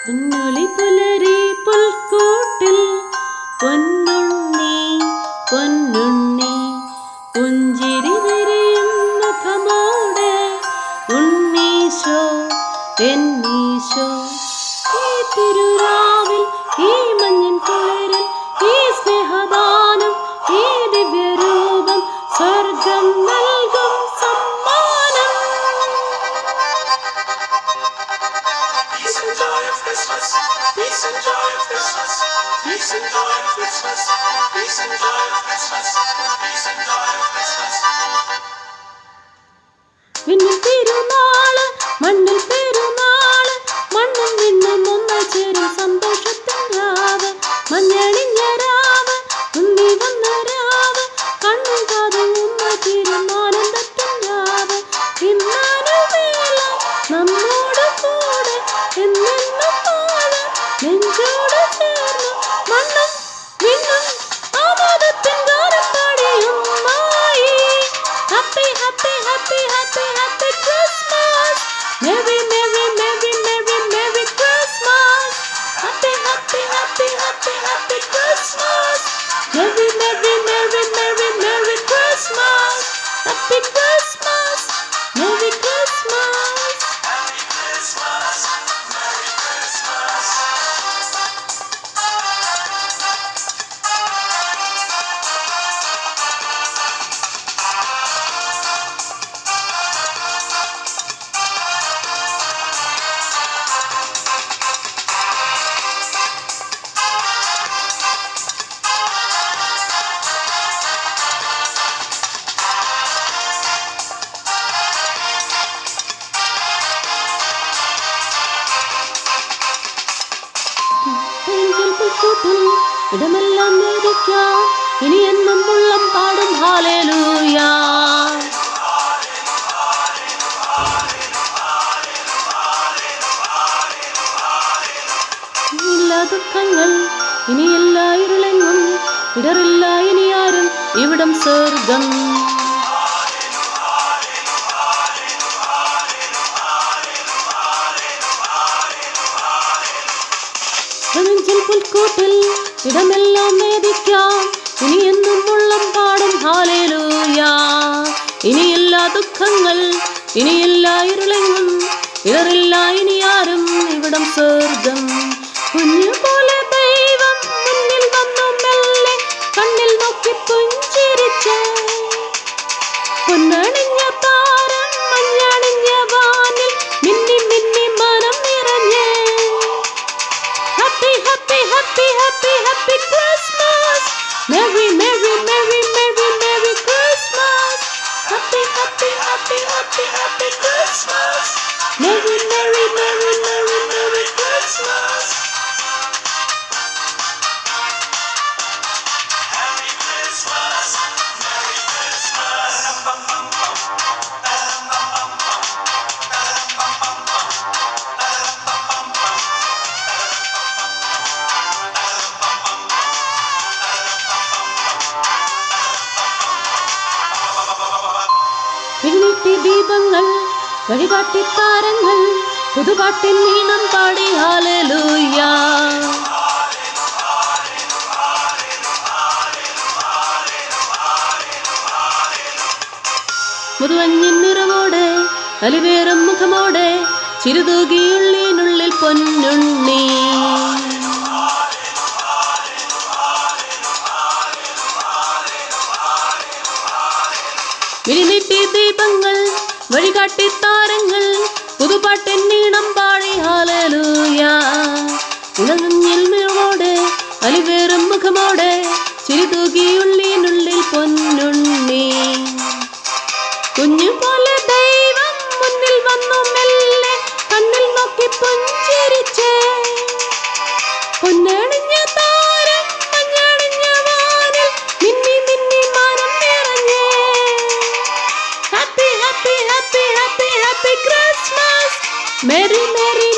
പൊന്നൊളി പുലരി പുൽക്കൂട്ടിൽ പൊന്നുണ്ണി പൊന്നുണ്ണി പുഞ്ചിരി വിരിയും മുഖമോടെ ഉണ്ണീശോ എന്നീശോ ഈ തിരുരാവിൽ ഈ മഞ്ഞൻ കുളിരിൽ ഈ സ്നേഹദാനം ഈ ദിവ്യരൂപം സ്വർഗം നൽകും സമ്മാനം. Peace and joy of Christmas, peace and joy of Christmas, peace and joy of Christmas, peace and joy of Christmas, peace and joy of Christmas. വിണ്ണിൽ തിരുനാള് മണ്ണിൽ പെരുന്നാള് മണ്ണും വിണ്ണും ഒന്നായി ചേരും സന്തോഷത്തിൻ രാവ് മഞ്ഞണിഞ്ഞ രാവ് ഉണ്ണി വന്ന രാവ് കണ്ണും കാതും ഒന്നായി തീരും ആനന്ദത്തിൻ രാവ് ഇമ്മാനുവേല നമ്മോട് കൂടെ എന്നെന്നും പോലെ നെഞ്ചോട് ചേർന്നു മണ്ണും വിണ്ണും ആമോദത്തിൻ ഗാനം പാടി ഒന്നായി. Happy, happy, happy, happy, happy Christmas. Merry, merry, merry, merry, merry Christmas. Happy, happy, happy, happy, happy Christmas. Merry, merry, merry, merry, merry Christmas. Happy Christmas. Merry Christmas. Happy Christmas, Merry Christmas. Angel പുൽക്കൂട്ടിൽ ഇടമെല്ലാം നേദിക്കാം ഇനി എന്നും ഉള്ളം പാടും hallelujah. ഇനിയില്ല ദുഃഖങ്ങൾ ഇനിയില്ല ഇരുളെങ്ങും ഇടറില്ല ഇനി ആരും ഇവിടം സ്വർഗം. ഏഞ്ചൽ പുൽക്കൂട്ടിൽ ഇടമെല്ലാം നേദിക്കാം ഇനി എന്നും ഉള്ളം പാടും ഹല്ലേലൂയ. ഇനിയില്ല ദുഃഖങ്ങൾ ഇനിയില്ല ഇരുളെങ്ങും ഇടറില്ല ഇനി ആരും ഇവിടം സ്വർഗം. കുഞ്ഞു പോലെ ദൈവം മുന്നിൽ വന്നു മെല്ലെ കണ്ണിൽ നോക്കി പുഞ്ചിരിച്ച് പൊന്നണിഞ്ഞ താരം മഞ്ഞണിഞ്ഞ വാനിൽ മിന്നി മിന്നി മനം നിറഞ്ഞ് Happy, happy, happy, happy, happy Christmas. Merry, merry, merry, merry, merry Christmas. Happy, happy, happy, happy, happy Christmas. Merry, merry, merry, merry, merry Christmas. Happy Christmas, Merry Christmas. വിണ്ണീട്ടി ദീപങ്ങൾ വഴികാട്ടി താരങ്ങൾ പുതുപാട്ടിൻ ഈണം പാടി ഹല്ലേലൂയ. മുതുവഞ്ഞിൻ നിറമോടെ അലിവേറും മുഖമോടെ ചിരുതൂകിയുള്ളിനുള്ളിൽ പൊന്നുണ്ണി. വിരിനീട്ടി ദീപങ്ങൾ വഴികാട്ടി താരങ്ങൾ പുതുപാട്ടിൻ ഈണം പാടി ഹല്ലേലൂയ. ഉണങ്ങിൽ നിറമോടെ അലിവേറും മുഖമോടെ ചിരിതൂകിയുള്ളിനുള്ളിൽ പൊന്നുണ്ണി. കുഞ്ഞു പോലെ ദൈവം മുന്നിൽ വന്നു മെല്ലെ കണ്ണിൽ നോക്കി പുഞ്ചിരിച്ച് പൊന്നണിഞ്ഞ താരം മഞ്ഞണിഞ്ഞ വാനിൽ മിന്നി മിന്നി മനം നിറഞ്ഞ് Happy, happy, happy, happy, happy Christmas. Merry, merry,